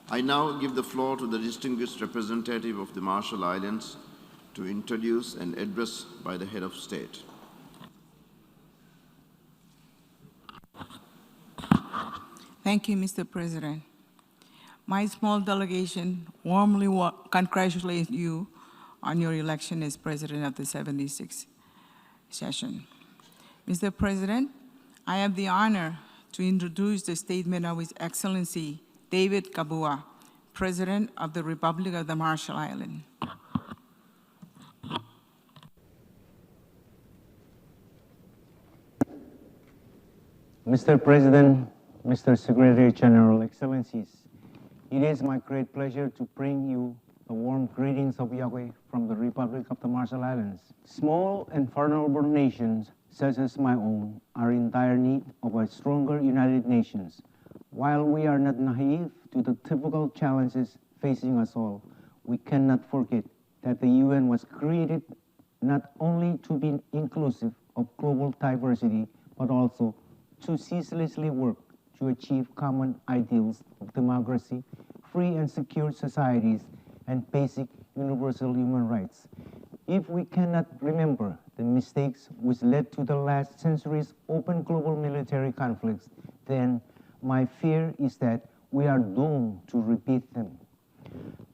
I now give the floor to the distinguished representative of the Marshall Islands to introduce an address by the head of state. Thank you, Mr. President. My small delegation warmly congratulates you on your election as President of the 76th session. Mr. President, I have the honor to introduce the statement of His Excellency David Kabua, President of the Republic of the Marshall Islands. Mr. President, Mr. Secretary General, Excellencies, it is my great pleasure to bring you the warm greetings of Yahweh from the Republic of the Marshall Islands. Small and vulnerable nations, such as my own, are in dire need of a stronger United Nations. While we are not naive to the typical challenges facing us all, we cannot forget that the UN was created not only to be inclusive of global diversity, but also to ceaselessly work to achieve common ideals of democracy, free and secure societies, and basic universal human rights. If we cannot remember the mistakes which led to the last century's open global military conflicts, then my fear is that we are doomed to repeat them.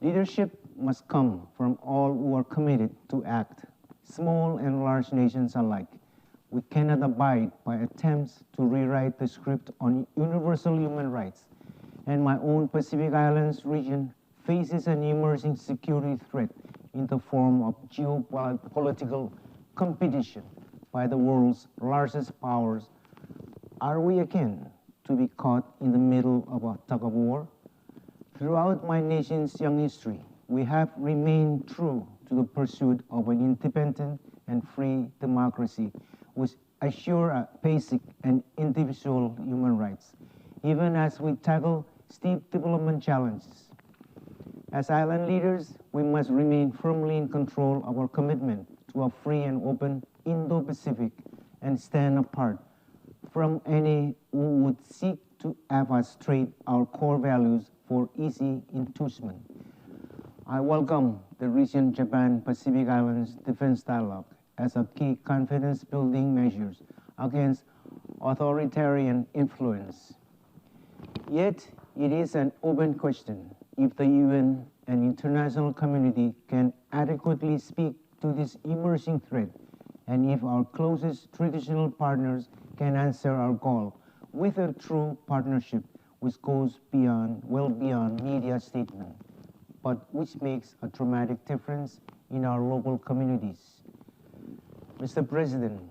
Leadership must come from all who are committed to act, small and large nations alike. We cannot abide by attempts to rewrite the script on universal human rights, and my own Pacific Islands region faces an emerging security threat in the form of geopolitical competition by the world's largest powers. Are we again to be caught in the middle of a tug of war? Throughout my nation's young history, we have remained true to the pursuit of an independent and free democracy which assure basic and individual human rights, even as we tackle steep development challenges. As island leaders, we must remain firmly in control of our commitment to a free and open Indo-Pacific and stand apart from any who would seek to have us trade our core values for easy inducement. I welcome the recent Japan-Pacific Islands Defense Dialogue as a key confidence-building measures against authoritarian influence. Yet, it is an open question if the UN and international community can adequately speak to this emerging threat, and if our closest traditional partners can answer our call with a true partnership which goes well beyond media statement, but which makes a dramatic difference in our local communities. Mr. President,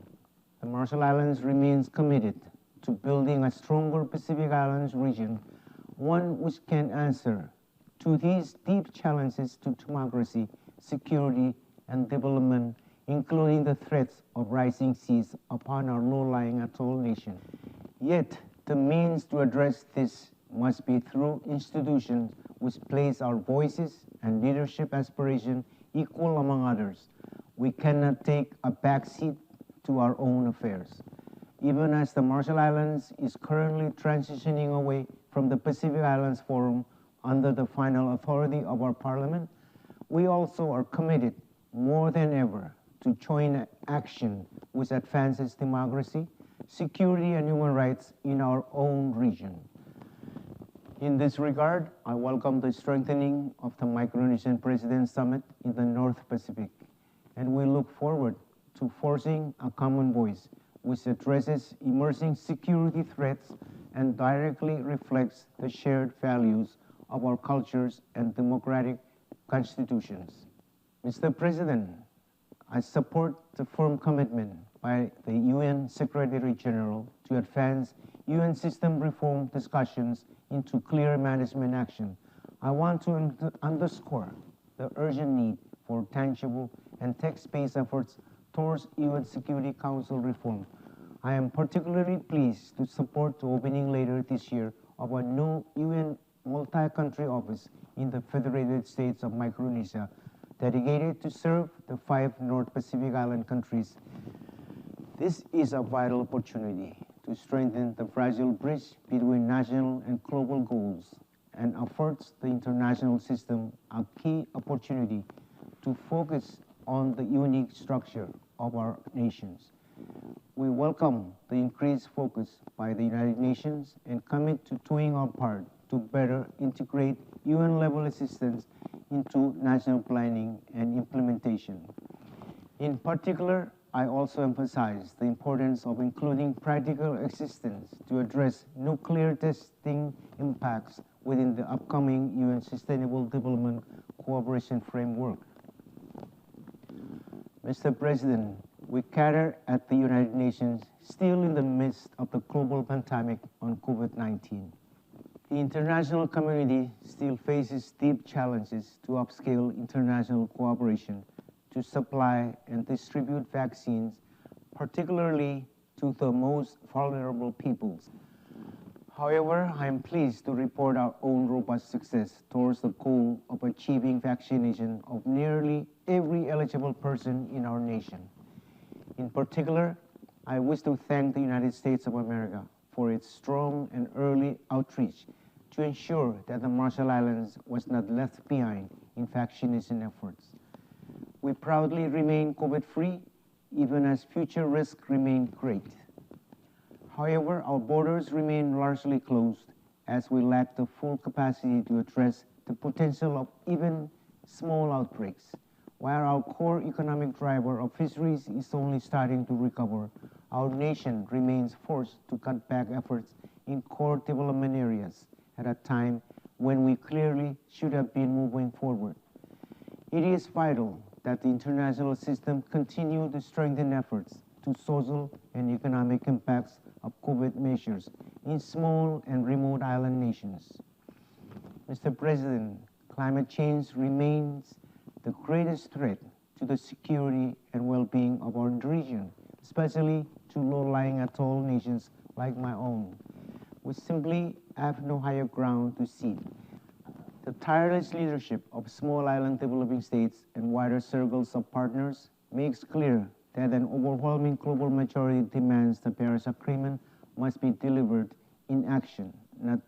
the Marshall Islands remains committed to building a stronger Pacific Islands region, one which can answer to these deep challenges to democracy, security, and development, including the threats of rising seas upon our low-lying atoll nation. Yet, the means to address this must be through institutions which place our voices and leadership aspiration equal among others. We cannot take a backseat to our own affairs. Even as the Marshall Islands is currently transitioning away from the Pacific Islands Forum under the final authority of our Parliament, we also are committed more than ever to join action which advances democracy, security, and human rights in our own region. In this regard, I welcome the strengthening of the Micronesian Presidents Summit in the North Pacific, and we look forward to forging a common voice which addresses emerging security threats and directly reflects the shared values of our cultures and democratic constitutions. Mr. President, I support the firm commitment by the UN Secretary General to advance UN system reform discussions into clear management action. I want to underscore the urgent need for tangible and text-based efforts towards UN Security Council reform. I am particularly pleased to support the opening later this year of a new UN multi-country office in the Federated States of Micronesia, dedicated to serve the 5 North Pacific Island countries. This is a vital opportunity to strengthen the fragile bridge between national and global goals and affords the international system a key opportunity to focus on the unique structure of our nations. We welcome the increased focus by the United Nations and commit to doing our part to better integrate UN-level assistance into national planning and implementation. In particular, I also emphasize the importance of including practical assistance to address nuclear testing impacts within the upcoming UN Sustainable Development Cooperation Framework. Mr. President, we gather at the United Nations still in the midst of the global pandemic on COVID-19. The international community still faces deep challenges to upscale international cooperation to supply and distribute vaccines, particularly to the most vulnerable peoples. However, I am pleased to report our own robust success towards the goal of achieving vaccination of nearly every eligible person in our nation. In particular, I wish to thank the United States of America for its strong and early outreach to ensure that the Marshall Islands was not left behind in vaccination efforts. We proudly remain COVID-free, even as future risks remain great. However, our borders remain largely closed as we lack the full capacity to address the potential of even small outbreaks. While our core economic driver of fisheries is only starting to recover, our nation remains forced to cut back efforts in core development areas at a time when we clearly should have been moving forward. It is vital that the international system continue to strengthen efforts to social and economic impacts of COVID measures in small and remote island nations. Mr. President, climate change remains the greatest threat to the security and well-being of our region, especially to low-lying atoll nations like my own. We simply have no higher ground to seek. The tireless leadership of small island developing states and wider circles of partners makes clear that an overwhelming global majority demands the Paris Agreement must be delivered in action, not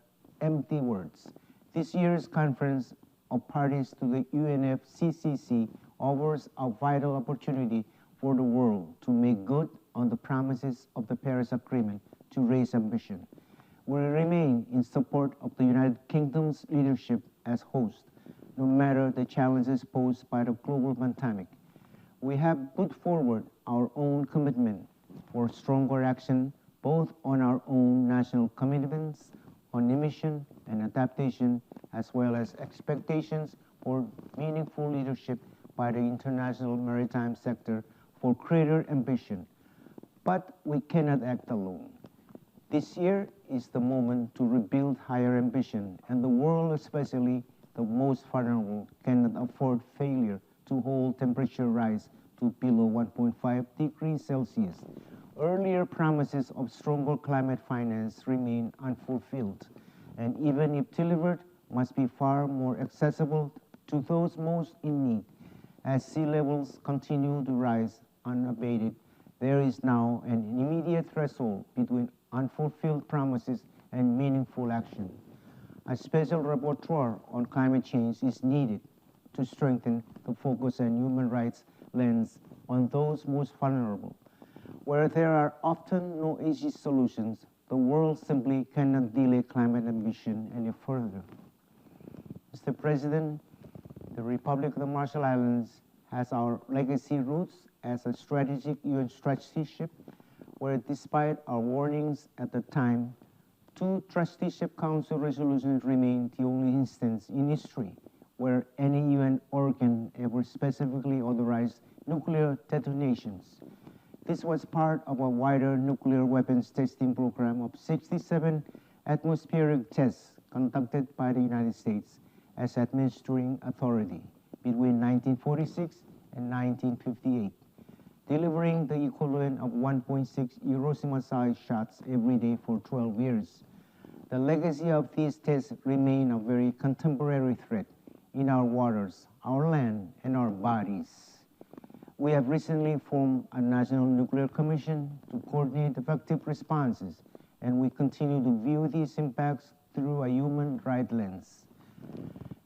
empty words. This year's conference of parties to the UNFCCC offers a vital opportunity for the world to make good on the promises of the Paris Agreement to raise ambition. We remain in support of the United Kingdom's leadership as host, no matter the challenges posed by the global pandemic. We have put forward our own commitment for stronger action, both on our own national commitments on emission and adaptation, as well as expectations for meaningful leadership by the international maritime sector for greater ambition. But we cannot act alone. This year is the moment to rebuild higher ambition, and the world, especially the most vulnerable, cannot afford failure to hold temperature rise to below 1.5 degrees Celsius. Earlier promises of stronger climate finance remain unfulfilled, and even if delivered, must be far more accessible to those most in need. As sea levels continue to rise unabated, there is now an immediate threshold between unfulfilled promises and meaningful action. A special rapporteur on climate change is needed to strengthen the focus on human rights lens on those most vulnerable. Where there are often no easy solutions, the world simply cannot delay climate ambition any further. Mr. President, the Republic of the Marshall Islands has our legacy roots as a strategic UN trusteeship, where despite our warnings at the time, 2 Trusteeship Council resolutions remain the only instance in history where any UN organ ever specifically authorized nuclear detonations. This was part of a wider nuclear weapons testing program of 67 atmospheric tests conducted by the United States as administering authority between 1946 and 1958, delivering the equivalent of 1.6 Hiroshima-sized shots every day for 12 years. The legacy of these tests remain a very contemporary threat in our waters, our land, and our bodies. We have recently formed a National Nuclear Commission to coordinate effective responses, and we continue to view these impacts through a human rights lens.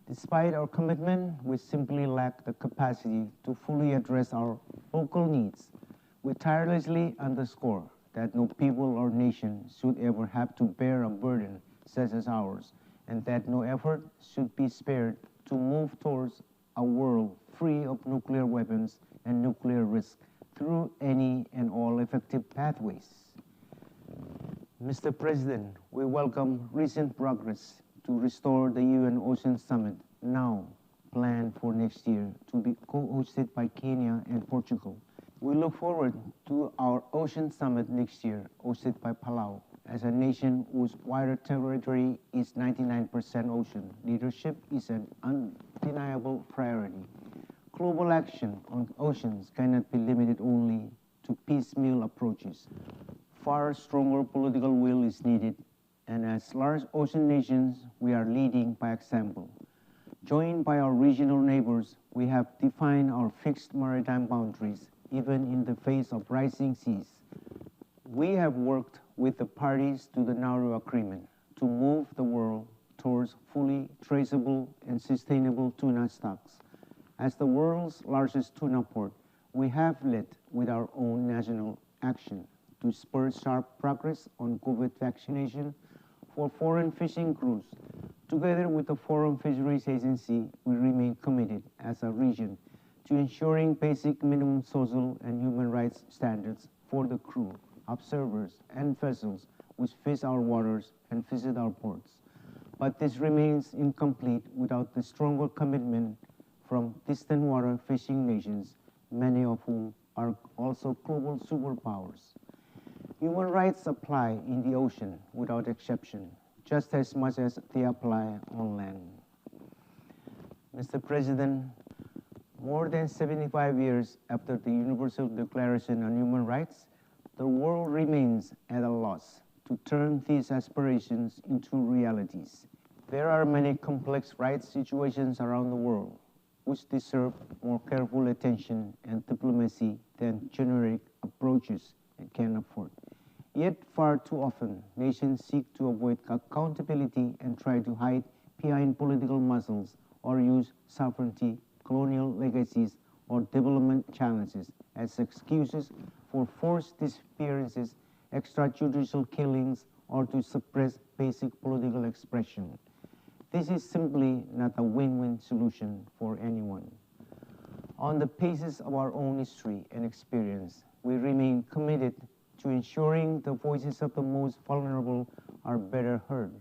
Despite our commitment, we simply lack the capacity to fully address our local needs. We tirelessly underscore that no people or nation should ever have to bear a burden such as ours, and that no effort should be spared to move towards a world free of nuclear weapons and nuclear risk through any and all effective pathways. Mr. President, we welcome recent progress to restore the UN Ocean Summit, now planned for next year to be co-hosted by Kenya and Portugal. We look forward to our Ocean Summit next year, hosted by Palau. As a nation whose wider territory is 99% ocean, leadership is an undeniable priority. Global action on oceans cannot be limited only to piecemeal approaches. Far stronger political will is needed, and as large ocean nations, we are leading by example. Joined by our regional neighbors, we have defined our fixed maritime boundaries, even in the face of rising seas. We have worked with the parties to the Nauru Agreement to move the world towards fully traceable and sustainable tuna stocks. As the world's largest tuna port, we have led with our own national action to spur sharp progress on COVID vaccination for foreign fishing crews. Together with the Foreign Fisheries Agency, we remain committed as a region to ensuring basic minimum social and human rights standards for the crew, observers, and vessels which fish our waters and visit our ports. But this remains incomplete without the stronger commitment from distant water fishing nations, many of whom are also global superpowers. Human rights apply in the ocean without exception, just as much as they apply on land. Mr. President, more than 75 years after the Universal Declaration on Human Rights, the world remains at a loss to turn these aspirations into realities. There are many complex rights situations around the world which deserve more careful attention and diplomacy than generic approaches can afford. Yet far too often, nations seek to avoid accountability and try to hide behind political muscles or use sovereignty, colonial legacies, or development challenges as excuses for forced disappearances, extrajudicial killings, or to suppress basic political expression. This is simply not a win-win solution for anyone. On the basis of our own history and experience, we remain committed to ensuring the voices of the most vulnerable are better heard.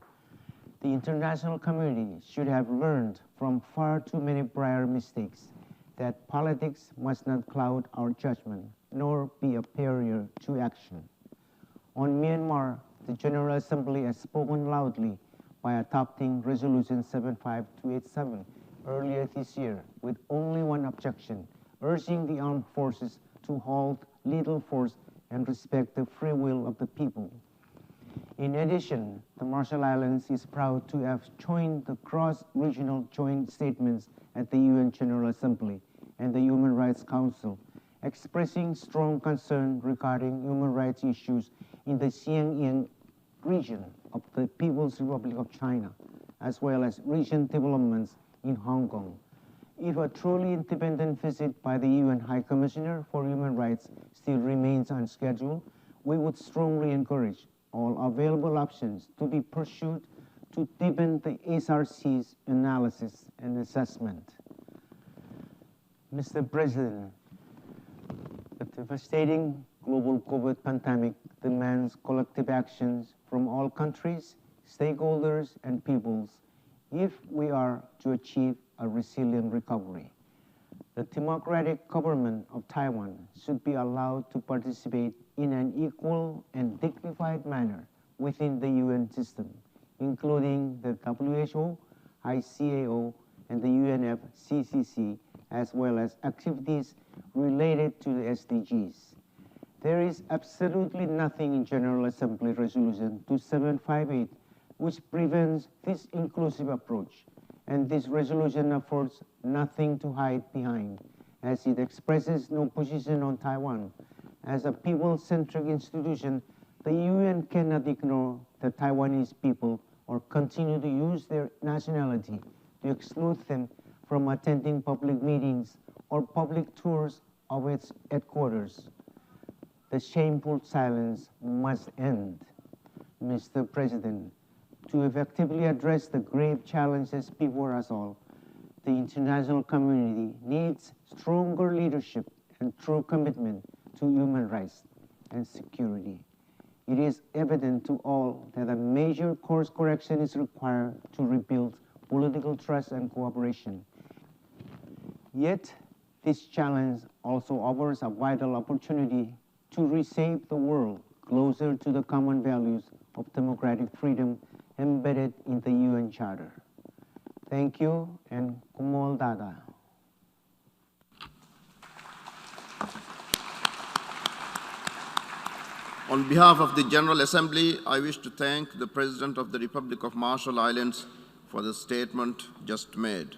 The international community should have learned from far too many prior mistakes that politics must not cloud our judgment nor be a barrier to action. On Myanmar, the General Assembly has spoken loudly by adopting Resolution 75287 earlier this year with only one objection, urging the armed forces to halt lethal force and respect the free will of the people. In addition, the Marshall Islands is proud to have joined the cross-regional joint statements at the UN General Assembly and the Human Rights Council, expressing strong concern regarding human rights issues in the Xinjiang region of the People's Republic of China, as well as recent developments in Hong Kong. If a truly independent visit by the UN High Commissioner for Human Rights still remains on schedule, we would strongly encourage all available options to be pursued to deepen the HRC's analysis and assessment. Mr. President, the devastating global COVID pandemic demands collective actions from all countries, stakeholders, and peoples if we are to achieve a resilient recovery. The democratic government of Taiwan should be allowed to participate in an equal and dignified manner within the UN system, including the WHO, ICAO, and the UNFCCC, as well as activities related to the SDGs. There is absolutely nothing in General Assembly Resolution 2758 which prevents this inclusive approach, and this resolution affords nothing to hide behind, as it expresses no position on Taiwan. As a people-centric institution, the UN cannot ignore the Taiwanese people or continue to use their nationality to exclude them from attending public meetings or public tours of its headquarters. The shameful silence must end. Mr. President, to effectively address the grave challenges before us all, the international community needs stronger leadership and true commitment to human rights and security. It is evident to all that a major course correction is required to rebuild political trust and cooperation. Yet, this challenge also offers a vital opportunity to reshape the world closer to the common values of democratic freedom embedded in the UN Charter. Thank you, and kumol dada. On behalf of the General Assembly, I wish to thank the President of the Republic of Marshall Islands for the statement just made.